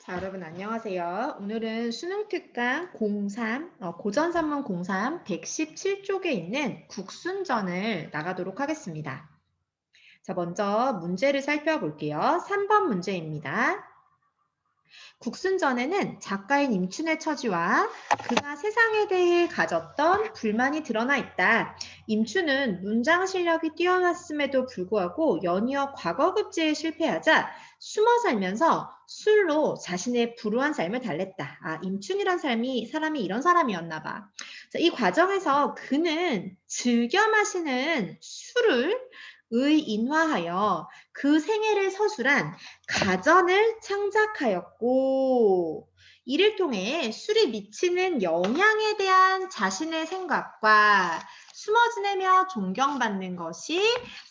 자, 여러분 안녕하세요. 오늘은 수능 특강 03, 고전산문 03 117쪽에 있는 국순전을 나가도록 하겠습니다. 자, 먼저 문제를 살펴볼게요. 3번 문제입니다. 국순전에는 작가인 임춘의 처지와 그가 세상에 대해 가졌던 불만이 드러나 있다. 임춘은 문장 실력이 뛰어났음에도 불구하고 연이어 과거급제에 실패하자 숨어 살면서 술로 자신의 불우한 삶을 달랬다. 임춘이란 사람이 이런 사람이었나 봐. 자, 이 과정에서 그는 즐겨 마시는 술을 의인화하여 그 생애를 서술한 가전을 창작하였고, 이를 통해 술이 미치는 영향에 대한 자신의 생각과 숨어 지내며 존경받는 것이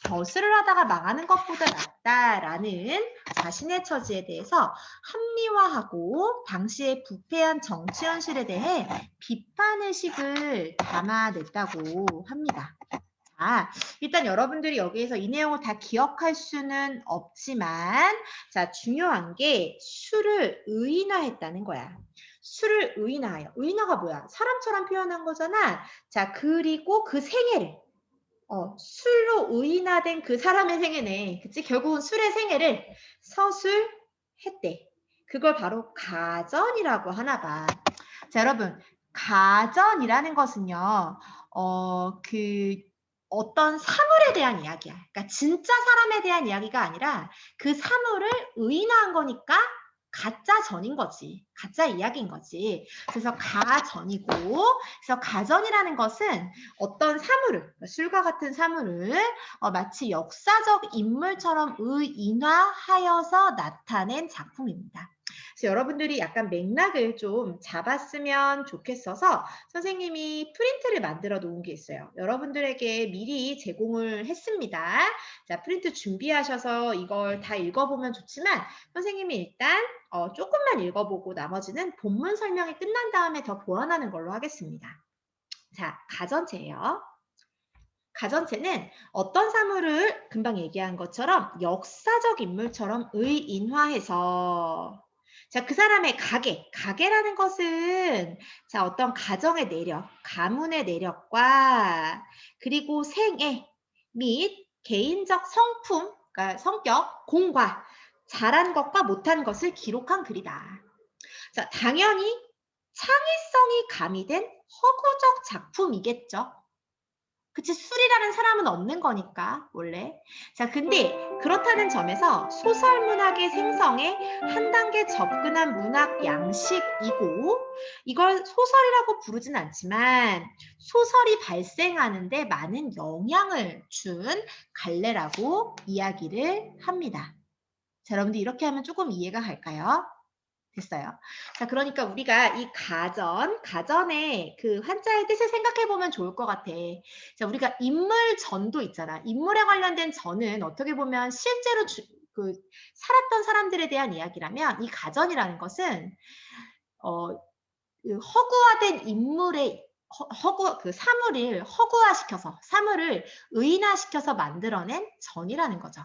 거스를 하다가 망하는 것보다 낫다라는 자신의 처지에 대해서 합리화하고 당시의 부패한 정치 현실에 대해 비판의식을 담아냈다고 합니다. 자, 일단 여러분들이 여기에서 이 내용을 다 기억할 수는 없지만, 자, 중요한 게 술을 의인화했다는 거야. 술을 의인화하여. 의인화가 뭐야? 사람처럼 표현한 거잖아. 자, 그리고 그 생애를, 술로 의인화된 그 사람의 생애네. 그치? 결국은 술의 생애를 서술했대. 그걸 바로 가전이라고 하나 봐. 자, 여러분, 가전이라는 것은요, 어떤 사물에 대한 이야기야. 그러니까 진짜 사람에 대한 이야기가 아니라 그 사물을 의인화한 거니까 가짜 전인 거지. 가짜 이야기인 거지. 그래서 가전이고, 그래서 가전이라는 것은 어떤 사물을, 술과 같은 사물을 마치 역사적 인물처럼 의인화하여서 나타낸 작품입니다. 그래서 여러분들이 약간 맥락을 좀 잡았으면 좋겠어서 선생님이 프린트를 만들어 놓은 게 있어요. 여러분들에게 미리 제공을 했습니다. 자, 프린트 준비하셔서 이걸 다 읽어보면 좋지만 선생님이 일단 조금만 읽어보고 나머지는 본문 설명이 끝난 다음에 더 보완하는 걸로 하겠습니다. 자, 가전체예요. 가전체는 어떤 사물을 금방 얘기한 것처럼 역사적 인물처럼 의인화해서 자, 그 사람의 가계라는 것은 자, 어떤 가정의 내력, 가문의 내력과 그리고 생애 및 개인적 성품, 그러니까 성격, 공과 잘한 것과 못한 것을 기록한 글이다. 자, 당연히 창의성이 가미된 허구적 작품이겠죠. 그치, 술이라는 사람은 없는 거니까, 원래. 자, 근데 그렇다는 점에서 소설 문학의 생성에 한 단계 접근한 문학 양식이고, 이걸 소설이라고 부르진 않지만, 소설이 발생하는데 많은 영향을 준 갈래라고 이야기를 합니다. 자, 여러분들 이렇게 하면 조금 이해가 갈까요? 됐어요. 자, 그러니까 우리가 이 가전의 그 한자의 뜻을 생각해 보면 좋을 것 같아. 자, 우리가 인물전도 있잖아. 인물에 관련된 전은 어떻게 보면 실제로 살았던 사람들에 대한 이야기라면 이 가전이라는 것은 그 허구화된 인물의 그 사물을 허구화시켜서 사물을 의인화시켜서 만들어낸 전이라는 거죠.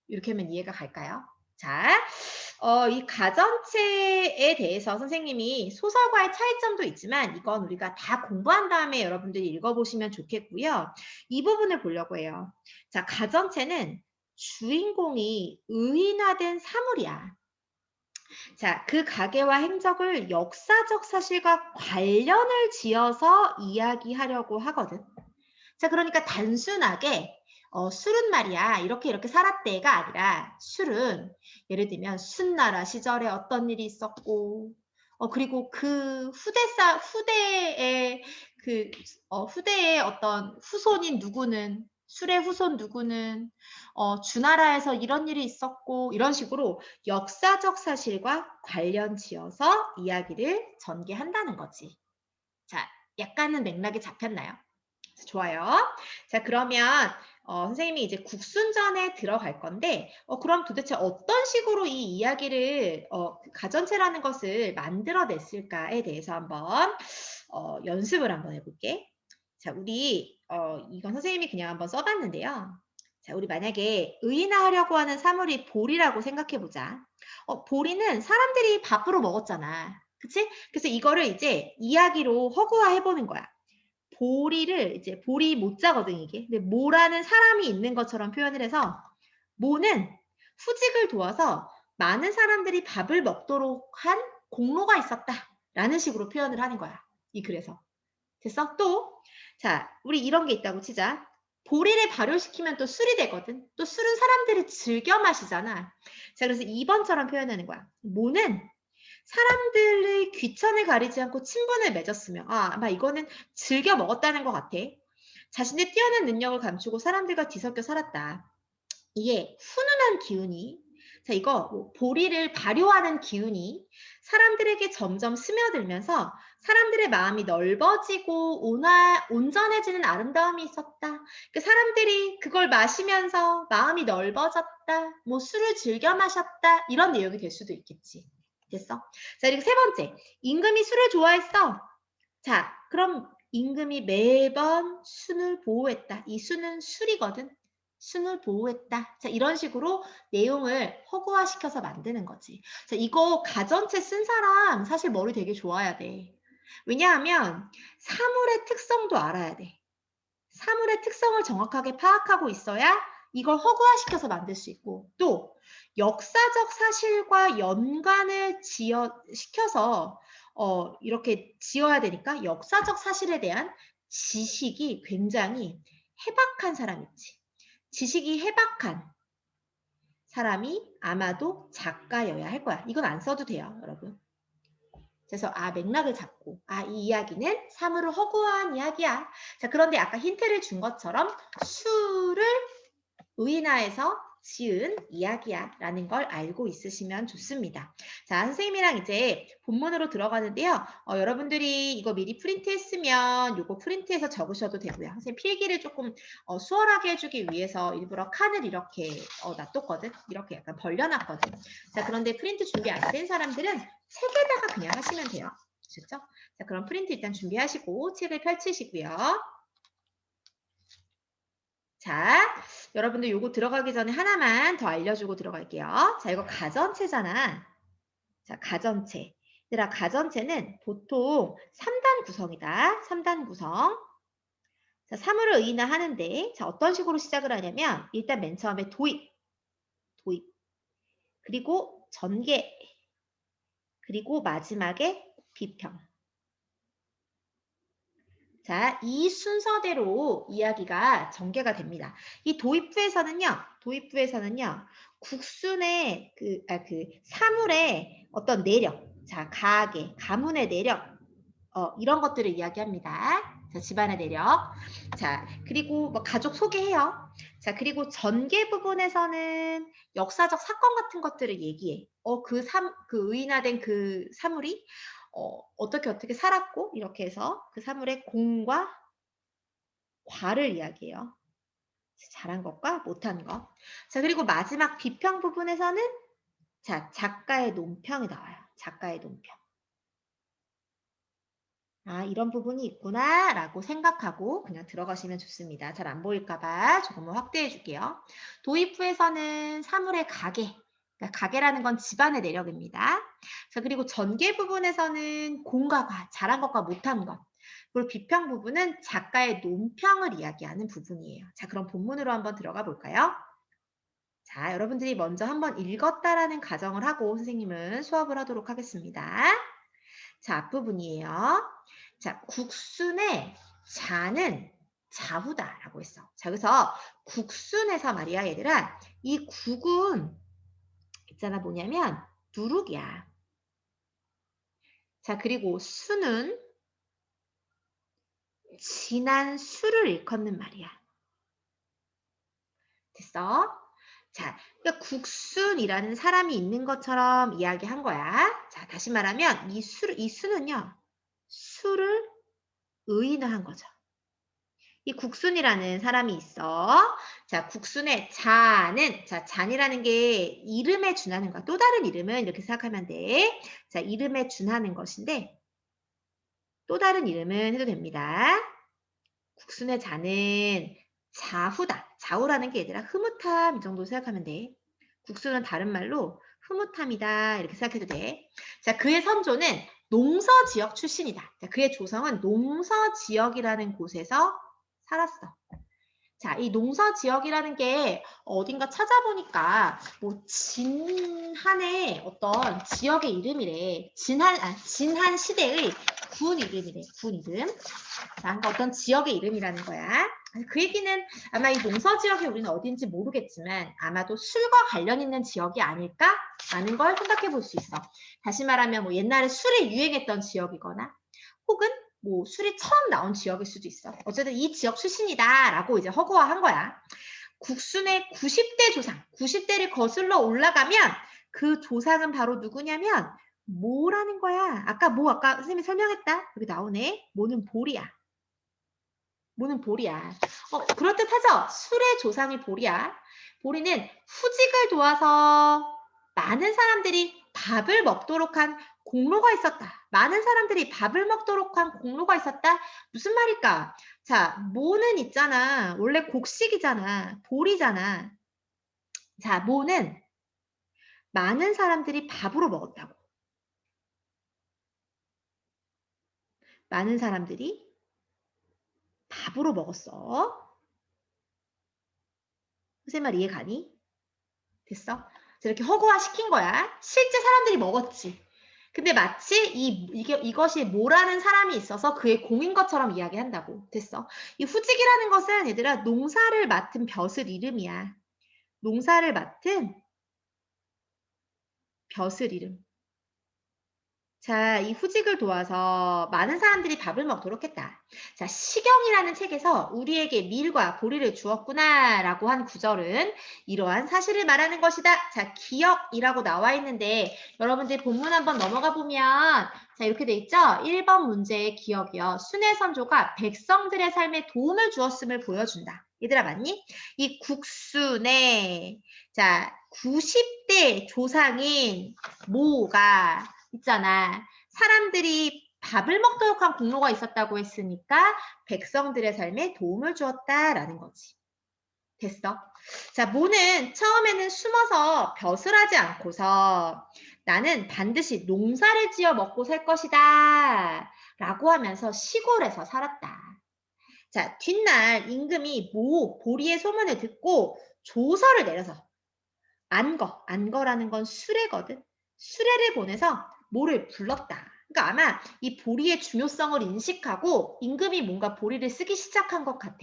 이렇게 하면 이해가 갈까요? 자, 이 가전체에 대해서 선생님이 소설과의 차이점도 있지만 이건 우리가 다 공부한 다음에 여러분들이 읽어보시면 좋겠고요. 이 부분을 보려고 해요. 자, 가전체는 주인공이 의인화된 사물이야. 자, 그 가계와 행적을 역사적 사실과 관련을 지어서 이야기하려고 하거든. 자, 그러니까 단순하게 술은 말이야 이렇게 살았대가 아니라 술은 예를 들면 순나라 시절에 어떤 일이 있었고 그리고 그 후대의 어떤 후손인 누구는 술의 후손 누구는 주나라에서 이런 일이 있었고 이런 식으로 역사적 사실과 관련 지어서 이야기를 전개한다는 거지. 자, 약간은 맥락이 잡혔나요? 좋아요. 자, 그러면 선생님이 이제 국순전에 들어갈 건데 그럼 도대체 어떤 식으로 이 이야기를 가전체라는 것을 만들어냈을까에 대해서 한번 연습을 한번 해볼게. 자, 우리 이건 선생님이 그냥 한번 써봤는데요. 자, 우리 만약에 의인화하려고 하는 사물이 보리라고 생각해 보자. 보리는 사람들이 밥으로 먹었잖아. 그치? 그래서 이거를 이제 이야기로 허구화해 보는 거야. 보리를 이제 보리 모자거든 이게. 근데 모라는 사람이 있는 것처럼 표현을 해서 모는 후직을 도와서 많은 사람들이 밥을 먹도록 한 공로가 있었다라는 식으로 표현을 하는 거야. 이 글에서. 됐어? 또 자, 우리 이런 게 있다고 치자. 보리를 발효시키면 또 술이 되거든. 또 술은 사람들이 즐겨 마시잖아. 자, 그래서 2번처럼 표현하는 거야. 모는 사람들의 귀천을 가리지 않고 친분을 맺었으며, 아마 이거는 즐겨 먹었다는 것 같아. 자신의 뛰어난 능력을 감추고 사람들과 뒤섞여 살았다. 이게 훈훈한 기운이, 자, 이거 보리를 발효하는 기운이 사람들에게 점점 스며들면서 사람들의 마음이 넓어지고 온전해지는 아름다움이 있었다. 사람들이 그걸 마시면서 마음이 넓어졌다. 뭐 술을 즐겨 마셨다. 이런 내용이 될 수도 있겠지. 됐어? 자, 그리고 세 번째. 임금이 술을 좋아했어. 자, 그럼 임금이 매번 순을 보호했다. 이 순은 술이거든. 순을 보호했다. 자, 이런 식으로 내용을 허구화시켜서 만드는 거지. 자, 이거 가전체 쓴 사람 사실 머리 되게 좋아야 돼. 왜냐하면 사물의 특성도 알아야 돼. 사물의 특성을 정확하게 파악하고 있어야 이걸 허구화시켜서 만들 수 있고, 또 역사적 사실과 연관을 시켜서 이렇게 지어야 되니까 역사적 사실에 대한 지식이 굉장히 해박한 사람 있지. 지식이 해박한 사람이 아마도 작가여야 할 거야. 이건 안 써도 돼요, 여러분. 그래서 맥락을 잡고 이 이야기는 사물을 허구화한 이야기야. 자, 그런데 아까 힌트를 준 것처럼 수를 의인화해서 지은 이야기야 라는 걸 알고 있으시면 좋습니다. 자, 선생님이랑 이제 본문으로 들어가는데요. 여러분들이 이거 미리 프린트했으면 이거 프린트해서 적으셔도 되고요. 선생님 필기를 조금 수월하게 해주기 위해서 일부러 칸을 이렇게 놔뒀거든. 이렇게 약간 벌려놨거든. 자, 그런데 프린트 준비 안 된 사람들은 책에다가 그냥 하시면 돼요. 아셨죠? 자, 그럼 프린트 일단 준비하시고 책을 펼치시고요. 자, 여러분들 요거 들어가기 전에 하나만 더 알려주고 들어갈게요. 자, 이거 가전체잖아. 자, 가전체. 얘들아, 가전체는 보통 3단 구성이다. 3단 구성. 자, 사물을 의인화하는데, 자, 어떤 식으로 시작을 하냐면, 일단 맨 처음에 도입. 그리고 전개. 그리고 마지막에 비평. 자, 이 순서대로 이야기가 전개가 됩니다. 이 도입부에서는요, 국순의 그 사물의 어떤 내력, 자, 가문의 내력, 이런 것들을 이야기합니다. 자, 집안의 내력. 자, 그리고 뭐 가족 소개해요. 자, 그리고 전개 부분에서는 역사적 사건 같은 것들을 얘기해. 그 의인화된 그 사물이 어떻게 살았고, 이렇게 해서 그 사물의 공과 과를 이야기해요. 잘한 것과 못한 것. 자, 그리고 마지막 비평 부분에서는 자, 작가의 논평이 나와요. 작가의 논평. 이런 부분이 있구나 라고 생각하고 그냥 들어가시면 좋습니다. 잘 안 보일까봐 조금만 확대해 줄게요. 도입부에서는 사물의 가계, 그러니까 가계라는 건 집안의 내력입니다. 자, 그리고 전개 부분에서는 공과 과, 잘한 것과 못한 것. 그리고 비평 부분은 작가의 논평을 이야기하는 부분이에요. 자, 그럼 본문으로 한번 들어가 볼까요? 자, 여러분들이 먼저 한번 읽었다라는 가정을 하고 선생님은 수업을 하도록 하겠습니다. 자, 앞부분이에요. 자, 국순의 자는 자후다라고 했어. 자, 그래서 국순에서 말이야, 얘들아. 이 국은 있잖아, 뭐냐면 누룩이야. 자, 그리고 수는 진한 수를 일컫는 말이야. 됐어? 자, 그러니까 국순이라는 사람이 있는 것처럼 이야기한 거야. 자, 다시 말하면 이 수는요. 수를 의인화한 거죠. 이 국순이라는 사람이 있어. 자, 국순의 자는, 자, 잔이라는 게 이름에 준하는 거야. 또 다른 이름은 이렇게 생각하면 돼. 자, 이름에 준하는 것인데, 또 다른 이름은 해도 됩니다. 국순의 자는 자후다. 좌우라는 게 얘들아 흐뭇함 이 정도 생각하면 돼. 국수는 다른 말로 흐뭇함이다 이렇게 생각해도 돼. 자, 그의 선조는 농서 지역 출신이다. 자, 그의 조상은 농서 지역이라는 곳에서 살았어. 자, 이 농서 지역이라는 게 어딘가 찾아보니까 뭐 진한의 어떤 지역의 이름이래. 진한 시대의 군 이름이래. 군 이름. 자, 그러니까 어떤 지역의 이름이라는 거야. 그 얘기는 아마 이 농서 지역이 우리는 어딘지 모르겠지만 아마도 술과 관련 있는 지역이 아닐까라는 걸 생각해 볼 수 있어. 다시 말하면 뭐 옛날에 술이 유행했던 지역이거나 혹은 뭐 술이 처음 나온 지역일 수도 있어. 어쨌든 이 지역 출신이다라고 이제 허구화한 거야. 국순의 90대 조상, 90대를 거슬러 올라가면 그 조상은 바로 누구냐면 모라는 거야. 아까 선생님이 설명했다. 여기 나오네. 모는 볼이야. 모는 볼이야. 그럴듯하죠? 술의 조상이 볼이야. 보리는 후직을 도와서 많은 사람들이 밥을 먹도록 한 공로가 있었다. 많은 사람들이 밥을 먹도록 한 공로가 있었다. 무슨 말일까? 자, 모는 있잖아. 원래 곡식이잖아. 볼이잖아. 자, 모는 많은 사람들이 밥으로 먹었다고. 많은 사람들이 밥으로 먹었어. 선생님 말 이해 가니? 됐어? 이렇게 허구화 시킨 거야. 실제 사람들이 먹었지. 근데 마치 이것이 뭐라는 사람이 있어서 그의 공인 것처럼 이야기한다고. 됐어. 이 후직이라는 것은 얘들아 농사를 맡은 벼슬 이름이야. 농사를 맡은 벼슬 이름. 자, 이 후직을 도와서 많은 사람들이 밥을 먹도록 했다. 자, 시경이라는 책에서 우리에게 밀과 보리를 주었구나라고 한 구절은 이러한 사실을 말하는 것이다. 자, 기역이라고 나와 있는데 여러분들 본문 한번 넘어가 보면 자, 이렇게 돼 있죠? 1번 문제의 기역이요. 순의 선조가 백성들의 삶에 도움을 주었음을 보여준다. 얘들아 맞니? 이 국순의 자, 90대 조상인 모가 있잖아. 사람들이 밥을 먹도록 한 공로가 있었다고 했으니까 백성들의 삶에 도움을 주었다라는 거지. 됐어. 자, 모는 처음에는 숨어서 벼슬 하지 않고서 나는 반드시 농사를 지어 먹고 살 것이다 라고 하면서 시골에서 살았다. 자, 뒷날 임금이 보리의 소문을 듣고 조서를 내려서 안거라는 건 수레거든. 수레를 보내서 모를 불렀다. 그러니까 아마 이 보리의 중요성을 인식하고 임금이 뭔가 보리를 쓰기 시작한 것 같아.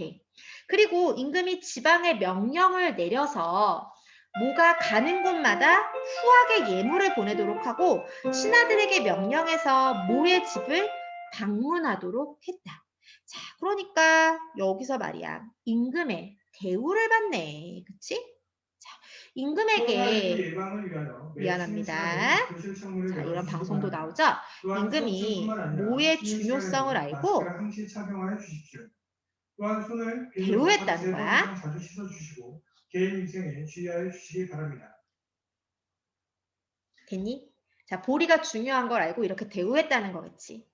그리고 임금이 지방에 명령을 내려서 모가 가는 곳마다 후하게 예물을 보내도록 하고 신하들에게 명령해서 모의 집을 방문하도록 했다. 자, 그러니까 여기서 말이야. 임금의 대우를 받네. 그치? 임금에게 미안합니다. 자, 이런 방송도 나오죠? 임금이 모의 중요성을 알고 대우했다는 거야. 자주 씻어주시고 개인 위생에 주의하여 주시기 바랍니다. 됐니? 자, 보리가 중요한 걸 알고 이렇게 대우했다는 거겠지.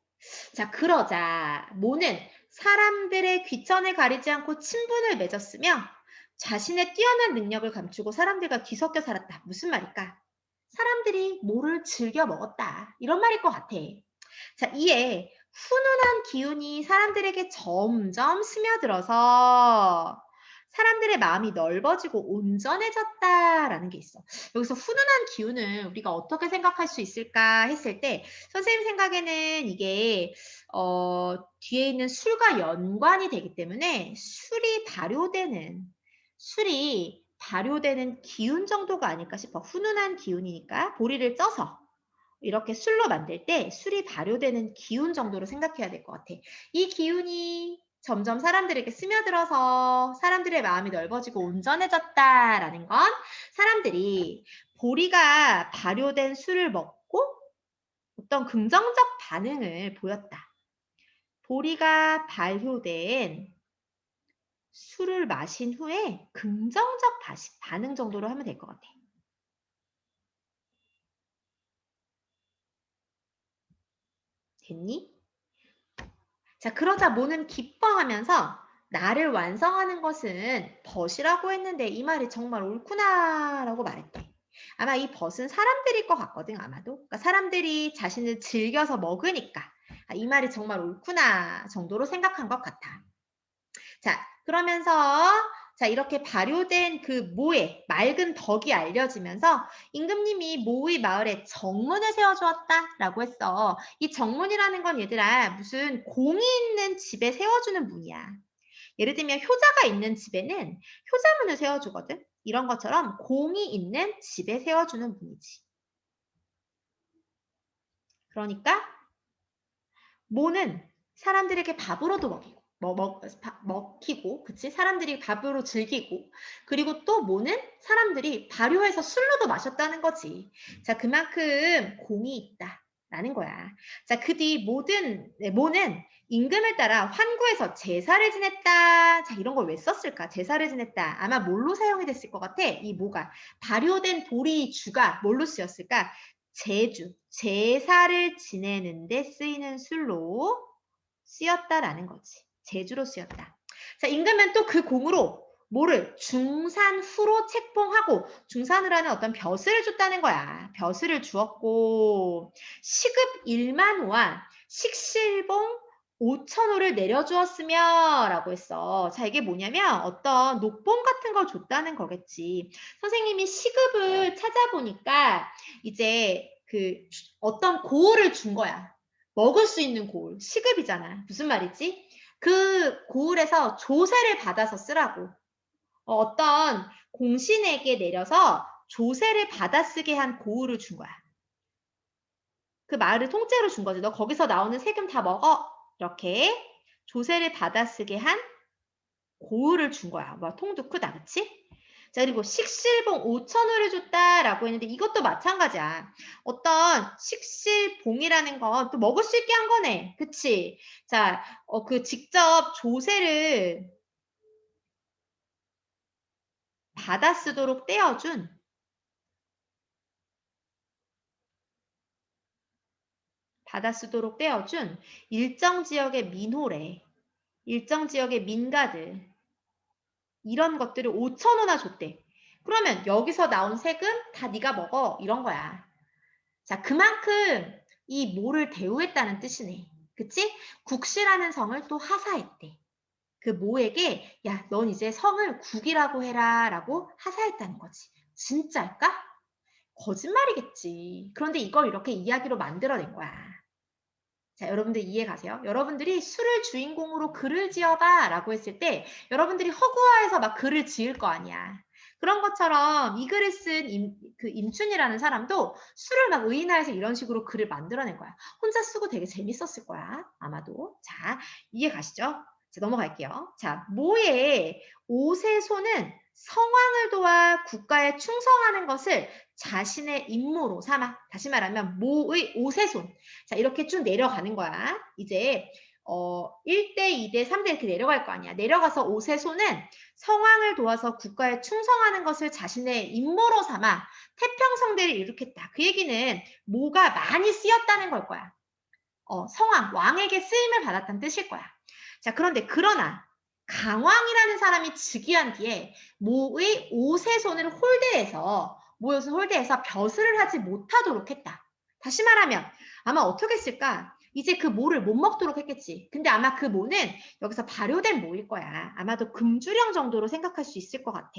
자, 그러자 모는 사람들의 귀천을 가리지 않고 친분을 맺었으며 자신의 뛰어난 능력을 감추고 사람들과 뒤섞여 살았다. 무슨 말일까? 사람들이 모를 즐겨 먹었다. 이런 말일 것 같아. 자, 이에 훈훈한 기운이 사람들에게 점점 스며들어서 사람들의 마음이 넓어지고 온전해졌다라는 게 있어. 여기서 훈훈한 기운을 우리가 어떻게 생각할 수 있을까 했을 때 선생님 생각에는 이게 뒤에 있는 술과 연관이 되기 때문에 술이 발효되는 기운 정도가 아닐까 싶어. 훈훈한 기운이니까 보리를 쪄서 이렇게 술로 만들 때 술이 발효되는 기운 정도로 생각해야 될 것 같아. 이 기운이 점점 사람들에게 스며들어서 사람들의 마음이 넓어지고 온전해졌다라는 건 사람들이 보리가 발효된 술을 먹고 어떤 긍정적 반응을 보였다. 보리가 발효된 술을 마신 후에 긍정적 반응 정도로 하면 될 것 같아. 됐니? 자, 그러자 모는 기뻐하면서 나를 완성하는 것은 벗이라고 했는데 이 말이 정말 옳구나 라고 말했대. 아마 이 벗은 사람들일 것 같거든, 아마도. 그러니까 사람들이 자신을 즐겨서 먹으니까 이 말이 정말 옳구나 정도로 생각한 것 같아. 자, 그러면서 자, 이렇게 발효된 그 모의 맑은 덕이 알려지면서 임금님이 모의 마을에 정문을 세워주었다라고 했어. 이 정문이라는 건 얘들아 무슨 공이 있는 집에 세워주는 문이야. 예를 들면 효자가 있는 집에는 효자문을 세워주거든. 이런 것처럼 공이 있는 집에 세워주는 문이지. 그러니까 모는 사람들에게 밥으로도 먹히고, 그치? 사람들이 밥으로 즐기고, 그리고 또 모는 사람들이 발효해서 술로도 마셨다는 거지. 자, 그만큼 공이 있다라는 거야. 자, 그 뒤 모는 임금을 따라 환구에서 제사를 지냈다. 자, 이런 걸 왜 썼을까? 제사를 지냈다. 아마 뭘로 사용이 됐을 것 같아? 이 모가. 발효된 보리 주가 뭘로 쓰였을까? 제사를 지내는 데 쓰이는 술로 쓰였다라는 거지. 제주로 쓰였다. 자, 임금은 또 그 공으로 뭐를 중산후로 책봉하고 중산을 하는 어떤 벼슬을 줬다는 거야. 벼슬을 주었고 시급 1만호와 식실봉 5천호를 내려주었으며 라고 했어. 자, 이게 뭐냐면 어떤 녹봉 같은 걸 줬다는 거겠지. 선생님이 시급을 찾아보니까 이제 그 어떤 고을을 준 거야. 먹을 수 있는 고을. 시급이잖아. 무슨 말이지? 그 고을에서 조세를 받아서 쓰라고. 어떤 공신에게 내려서 조세를 받아 쓰게 한 고을을 준 거야. 그 마을을 통째로 준 거지. 너 거기서 나오는 세금 다 먹어. 이렇게 조세를 받아 쓰게 한 고을을 준 거야. 뭐 통도 크다, 그치? 자, 그리고 식실봉 5천호를 줬다라고 했는데 이것도 마찬가지야. 어떤 식실봉이라는 건 또 먹을 수 있게 한 거네. 그치? 자, 그 직접 조세를 받아 쓰도록 떼어준 일정 지역의 민호래. 일정 지역의 민가들. 이런 것들을 5천호나 줬대. 그러면 여기서 나온 세금 다 네가 먹어. 이런 거야. 자, 그만큼 이 모를 대우했다는 뜻이네. 그치? 국시라는 성을 또 하사했대. 그 모에게 야, 넌 이제 성을 국이라고 해라 라고 하사했다는 거지. 진짜일까? 거짓말이겠지. 그런데 이걸 이렇게 이야기로 만들어낸 거야. 자, 여러분들 이해 가세요? 여러분들이 술을 주인공으로 글을 지어봐 라고 했을 때 여러분들이 허구화해서 막 글을 지을 거 아니야. 그런 것처럼 이 글을 쓴 임춘이라는 사람도 술을 막 의인화해서 이런 식으로 글을 만들어낸 거야. 혼자 쓰고 되게 재밌었을 거야. 아마도. 자, 이해 가시죠? 자, 넘어갈게요. 자, 모의 오세소는 성왕을 도와 국가에 충성하는 것을 자신의 임무로 삼아. 다시 말하면 모의 오세손. 자, 이렇게 쭉 내려가는 거야. 이제 1대, 2대, 3대 이렇게 내려갈 거 아니야. 내려가서 오세손은 성왕을 도와서 국가에 충성하는 것을 자신의 임무로 삼아 태평성대를 일으켰다. 그 얘기는 모가 많이 쓰였다는 걸 거야. 성왕, 왕에게 쓰임을 받았다는 뜻일 거야. 자, 그러나 강왕이라는 사람이 즉위한 뒤에 모의 오세손을 홀대해서 벼슬을 하지 못하도록 했다. 다시 말하면 아마 어떻게 했을까? 이제 그 모를 못 먹도록 했겠지. 근데 아마 그 모는 여기서 발효된 모일 거야. 아마도 금주령 정도로 생각할 수 있을 것 같아.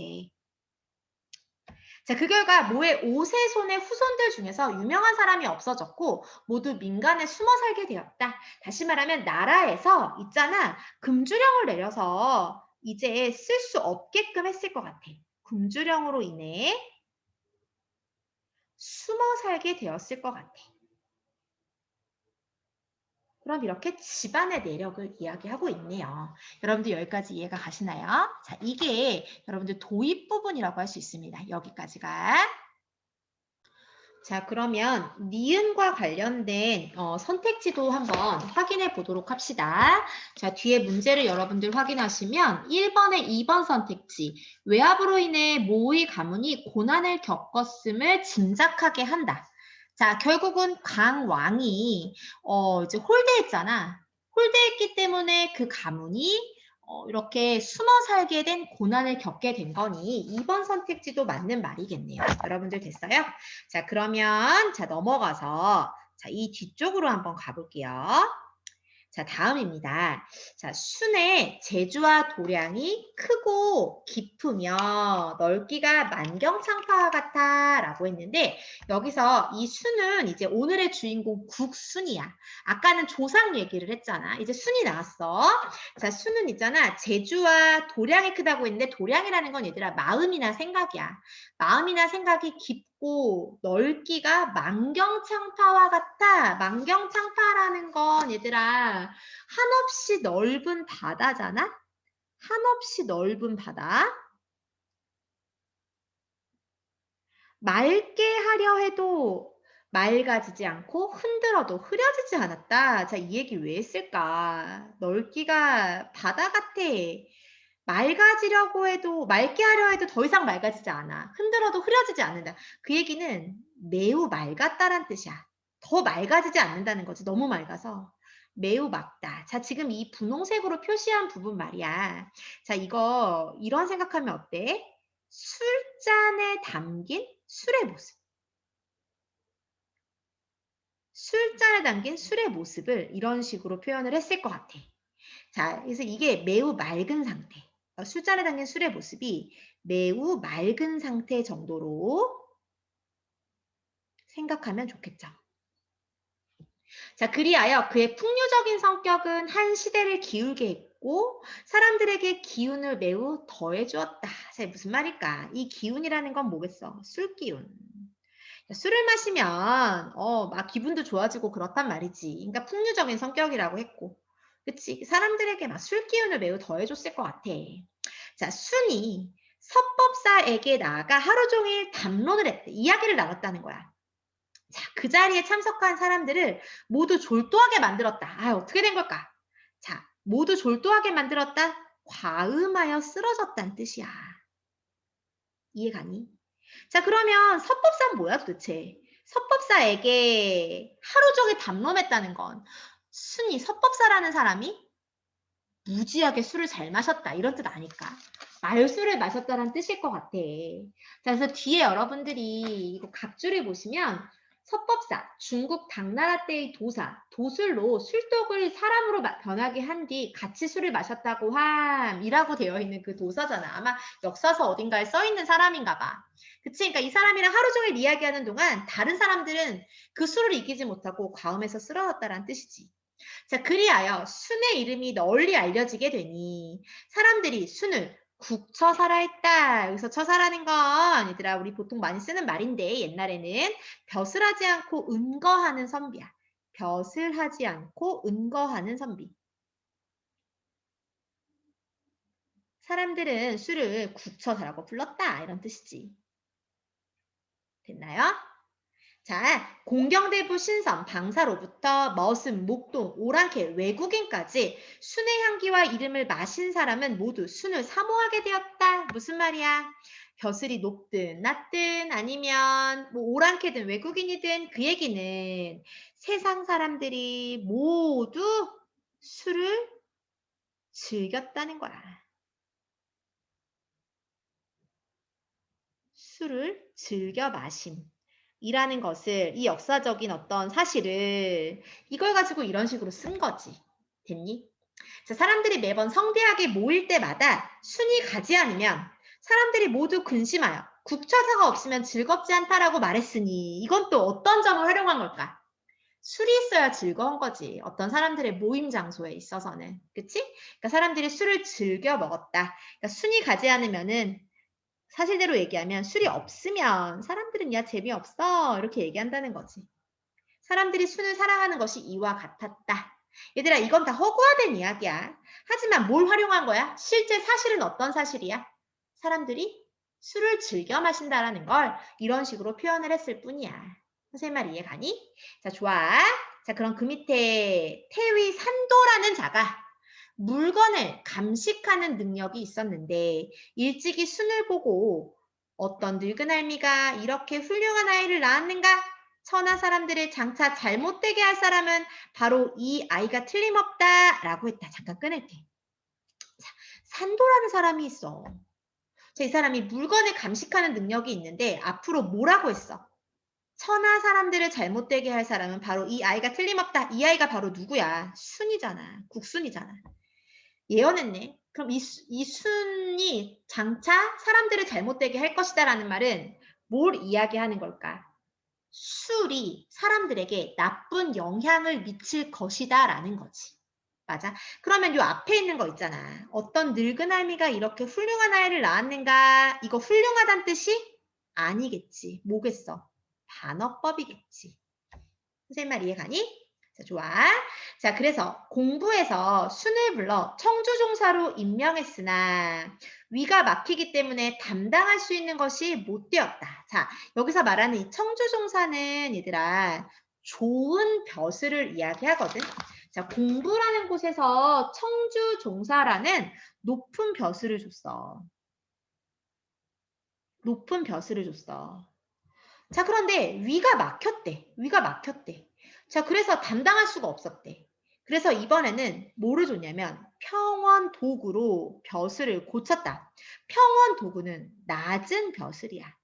자, 그 결과 모의 오세손의 후손들 중에서 유명한 사람이 없어졌고 모두 민간에 숨어 살게 되었다. 다시 말하면 나라에서 있잖아. 금주령을 내려서 이제 쓸 수 없게끔 했을 것 같아. 금주령으로 인해 숨어 살게 되었을 것 같아. 그럼 이렇게 집안의 내력을 이야기하고 있네요. 여러분들 여기까지 이해가 가시나요? 자, 이게 여러분들 도입 부분이라고 할 수 있습니다. 여기까지가. 자, 그러면 니은과 관련된 선택지도 한번 확인해 보도록 합시다. 자, 뒤에 문제를 여러분들 확인하시면 1번에 2번 선택지 외압으로 인해 모의 가문이 고난을 겪었음을 짐작하게 한다. 자, 결국은 강왕이 이제 홀대했잖아. 홀대했기 때문에 그 가문이 이렇게 숨어 살게 된 고난을 겪게 된 거니 2번 선택지도 맞는 말이겠네요. 여러분들 됐어요? 자, 그러면 자 넘어가서 자, 이 뒤쪽으로 한번 가볼게요. 자, 다음입니다. 자, 순의 제주와 도량이 크고 깊으며 넓기가 만경창파와 같아 라고 했는데 여기서 이 순은 이제 오늘의 주인공 국순이야. 아까는 조상 얘기를 했잖아. 이제 순이 나왔어. 자, 순은 있잖아. 제주와 도량이 크다고 했는데 도량이라는 건 얘들아 마음이나 생각이야. 마음이나 생각이 깊고 넓기가 만경창파와 같아. 만경창파라는 건 얘들아 한없이 넓은 바다잖아? 한없이 넓은 바다. 맑게 하려 해도 맑아지지 않고 흔들어도 흐려지지 않았다. 자, 이 얘기 왜 했을까? 넓기가 바다 같아. 맑아지려고 해도 맑게 하려 해도 더 이상 맑아지지 않아. 흔들어도 흐려지지 않는다. 그 얘기는 매우 맑았다란 뜻이야. 더 맑아지지 않는다는 거지. 너무 맑아서. 매우 맑다. 자, 지금 이 분홍색으로 표시한 부분 말이야. 자, 이거 이런 생각하면 어때? 술잔에 담긴 술의 모습. 술잔에 담긴 술의 모습을 이런 식으로 표현을 했을 것 같아. 자, 그래서 이게 매우 맑은 상태. 술잔에 담긴 술의 모습이 매우 맑은 상태 정도로 생각하면 좋겠죠. 자, 그리하여 그의 풍류적인 성격은 한 시대를 기울게 했고 사람들에게 기운을 매우 더해 주었다. 자, 무슨 말일까? 이 기운이라는 건 뭐겠어? 술기운. 술을 마시면 막 기분도 좋아지고 그렇단 말이지. 그러니까 풍류적인 성격이라고 했고. 그치? 사람들에게 막 술 기운을 매우 더해줬을 것 같아. 자, 순이 서법사에게 나아가 하루 종일 담론을 했대. 이야기를 나눴다는 거야. 자, 그 자리에 참석한 사람들을 모두 졸도하게 만들었다. 아, 어떻게 된 걸까? 자, 모두 졸도하게 만들었다. 과음하여 쓰러졌다는 뜻이야. 이해가니? 자, 그러면 서법사는 뭐야 도대체? 서법사에게 하루 종일 담론했다는 건 순이 서법사라는 사람이 무지하게 술을 잘 마셨다 이런 뜻 아닐까? 말술을 마셨다는 뜻일 것 같아. 자, 그래서 뒤에 여러분들이 이거 각줄을 보시면 서법사, 중국 당나라 때의 도사, 도술로 술독을 사람으로 변하게 한 뒤 같이 술을 마셨다고 함이라고 되어 있는 그 도사잖아. 아마 역사서 어딘가에 써 있는 사람인가 봐. 그치? 그러니까 이 사람이랑 하루 종일 이야기하는 동안 다른 사람들은 그 술을 이기지 못하고 과음해서 쓰러졌다는 뜻이지. 자, 그리하여 순의 이름이 널리 알려지게 되니 사람들이 순을 국처사라 했다. 여기서 처사라는 건 얘들아 우리 보통 많이 쓰는 말인데 옛날에는 벼슬 하지 않고 은거하는 선비야. 벼슬 하지 않고 은거하는 선비. 사람들은 술을 국처사라고 불렀다. 이런 뜻이지. 됐나요? 자, 공경대부 신선, 방사로부터 머슴, 목동, 오랑캐, 외국인까지 순의 향기와 이름을 마신 사람은 모두 순을 사모하게 되었다. 무슨 말이야? 벼슬이 높든 낮든 아니면 뭐 오랑캐든 외국인이든 그 얘기는 세상 사람들이 모두 술을 즐겼다는 거야. 술을 즐겨 마심. 이라는 것을 이 역사적인 어떤 사실을 이걸 가지고 이런 식으로 쓴 거지. 됐니? 자, 사람들이 매번 성대하게 모일 때마다 순이 가지 않으면 사람들이 모두 근심하여 국처사가 없으면 즐겁지 않다라고 말했으니 이건 또 어떤 점을 활용한 걸까? 술이 있어야 즐거운 거지. 어떤 사람들의 모임 장소에 있어서는. 그치? 그러니까 사람들이 술을 즐겨 먹었다. 그러니까 순이 가지 않으면은 사실대로 얘기하면 술이 없으면 사람들은 야 재미없어 이렇게 얘기한다는 거지. 사람들이 술을 사랑하는 것이 이와 같았다. 얘들아 이건 다 허구화된 이야기야. 하지만 뭘 활용한 거야? 실제 사실은 어떤 사실이야? 사람들이 술을 즐겨 마신다라는 걸 이런 식으로 표현을 했을 뿐이야. 선생님 말 이해가니? 자, 좋아. 자, 그럼 그 밑에 태위 산도라는 자가 물건을 감식하는 능력이 있었는데 일찍이 순을 보고 어떤 늙은 할미가 이렇게 훌륭한 아이를 낳았는가? 천하 사람들을 장차 잘못되게 할 사람은 바로 이 아이가 틀림없다 라고 했다. 잠깐 끊을게. 자, 산도라는 사람이 있어. 자, 이 사람이 물건을 감식하는 능력이 있는데 앞으로 뭐라고 했어? 천하 사람들을 잘못되게 할 사람은 바로 이 아이가 틀림없다. 이 아이가 바로 누구야? 순이잖아. 국순이잖아. 예언했네. 그럼 이 순이 장차 사람들을 잘못되게 할 것이다 라는 말은 뭘 이야기하는 걸까? 술이 사람들에게 나쁜 영향을 미칠 것이다 라는 거지. 맞아? 그러면 요 앞에 있는 거 있잖아. 어떤 늙은 할미가 이렇게 훌륭한 아이를 낳았는가? 이거 훌륭하다는 뜻이 아니겠지. 뭐겠어? 반어법이겠지. 선생님 말 이해가니? 자, 좋아. 자, 그래서 공부에서 순을 불러 청주종사로 임명했으나 위가 막히기 때문에 담당할 수 있는 것이 못 되었다. 자, 여기서 말하는 이 청주종사는 얘들아 좋은 벼슬을 이야기하거든. 자, 공부라는 곳에서 청주종사라는 높은 벼슬을 줬어. 높은 벼슬을 줬어. 자, 그런데 위가 막혔대. 위가 막혔대. 자, 그래서 담당할 수가 없었대. 그래서 이번에는 뭐를 줬냐면 평원 도구로 벼슬을 고쳤다. 평원 도구는 낮은 벼슬이야.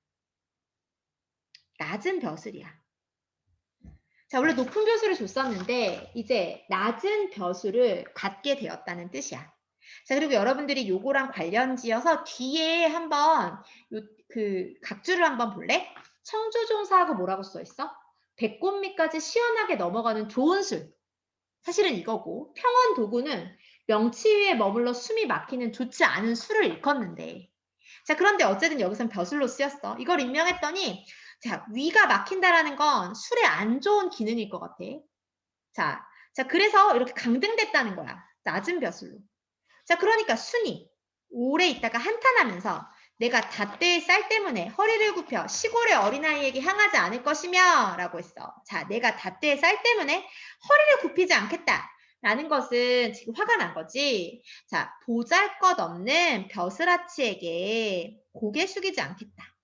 낮은 벼슬이야. 자, 원래 높은 벼슬을 줬었는데 이제 낮은 벼슬을 갖게 되었다는 뜻이야. 자, 그리고 여러분들이 요거랑 관련 지어서 뒤에 한번 그 각주를 한번 볼래? 청주종사하고 뭐라고 써 있어? 배꼽밑까지 시원하게 넘어가는 좋은 술. 사실은 이거고 평원 도구는 명치 위에 머물러 숨이 막히는 좋지 않은 술을 일컫는데 자 그런데 어쨌든 여기선 벼슬로 쓰였어. 이걸 임명했더니 자 위가 막힌다라는 건 술에 안 좋은 기능일 것 같아. 자 그래서 이렇게 강등됐다는 거야. 낮은 벼슬로. 자 그러니까 순이 오래 있다가 한탄하면서 내가 닷대의 쌀 때문에 허리를 굽혀 시골의 어린아이에게 향하지 않을 것이며 라고 했어. 자, 내가 닷대의 쌀 때문에 허리를 굽히지 않겠다. 라는 것은 지금 화가 난 거지. 자, 보잘것없는 벼슬아치에게 고개 숙이지 않겠다.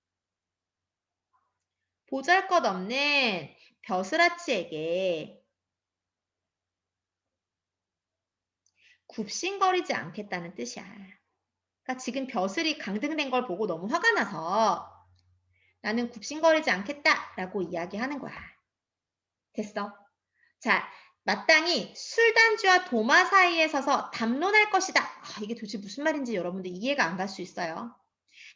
보잘것없는 벼슬아치에게 굽신거리지 않겠다는 뜻이야. 그러니까 지금 벼슬이 강등된 걸 보고 너무 화가 나서 나는 굽신거리지 않겠다라고 이야기하는 거야. 됐어. 자, 마땅히 술단지와 도마 사이에 서서 담론할 것이다. 이게 도대체 무슨 말인지 여러분들 이해가 안 갈 수 있어요.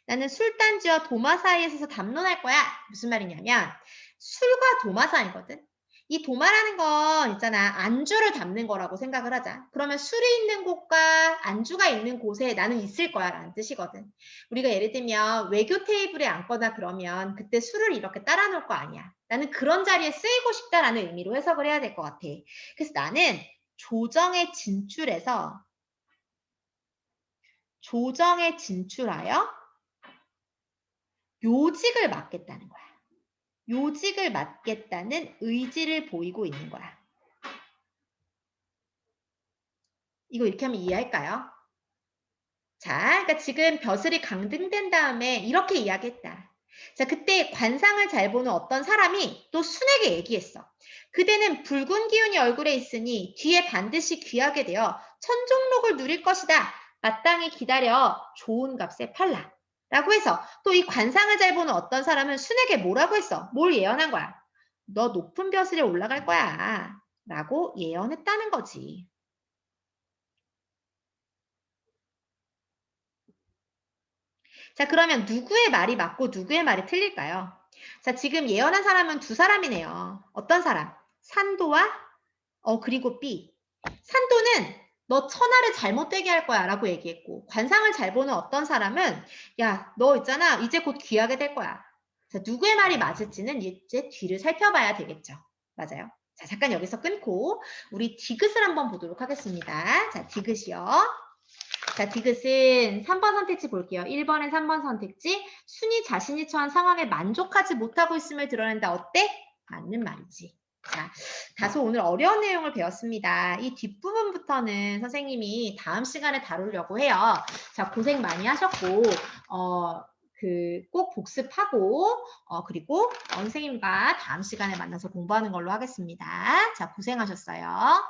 나는 술단지와 도마 사이에 서서 담론할 거야. 무슨 말이냐면 술과 도마 사이거든. 이 도마라는 건 있잖아. 안주를 담는 거라고 생각을 하자. 그러면 술이 있는 곳과 안주가 있는 곳에 나는 있을 거야 라는 뜻이거든. 우리가 예를 들면 외교 테이블에 앉거나 그러면 그때 술을 이렇게 따라 놓을 거 아니야. 나는 그런 자리에 쓰이고 싶다라는 의미로 해석을 해야 될 것 같아. 그래서 나는 조정에 진출하여 요직을 맡겠다는 거야. 요직을 맡겠다는 의지를 보이고 있는 거야. 이거 이렇게 하면 이해할까요? 자, 그러니까 지금 벼슬이 강등된 다음에 이렇게 이야기했다. 자, 그때 관상을 잘 보는 어떤 사람이 또 순에게 얘기했어. 그대는 붉은 기운이 얼굴에 있으니 뒤에 반드시 귀하게 되어 천종록을 누릴 것이다. 마땅히 기다려 좋은 값에 팔라. 라고 해서 또 이 관상을 잘 보는 어떤 사람은 순에게 뭐라고 했어? 뭘 예언한 거야? 너 높은 벼슬에 올라갈 거야. 라고 예언했다는 거지. 자, 그러면 누구의 말이 맞고 누구의 말이 틀릴까요? 자, 지금 예언한 사람은 두 사람이네요. 어떤 사람? 산도와 그리고 B. 산도는 너 천하를 잘못되게 할 거야 라고 얘기했고 관상을 잘 보는 어떤 사람은 야, 너 있잖아. 이제 곧 귀하게 될 거야. 자, 누구의 말이 맞을지는 이제 뒤를 살펴봐야 되겠죠. 맞아요. 자, 잠깐 여기서 끊고 우리 디귿을 한번 보도록 하겠습니다. 자, 디귿이요. 자, 디귿은 3번 선택지 볼게요. 1번에 3번 선택지. 순이 자신이 처한 상황에 만족하지 못하고 있음을 드러낸다. 어때? 맞는 말이지. 자, 다소 오늘 어려운 내용을 배웠습니다. 이 뒷부분부터는 선생님이 다음 시간에 다루려고 해요. 자, 고생 많이 하셨고, 꼭 복습하고, 그리고 선생님과 다음 시간에 만나서 공부하는 걸로 하겠습니다. 자, 고생하셨어요.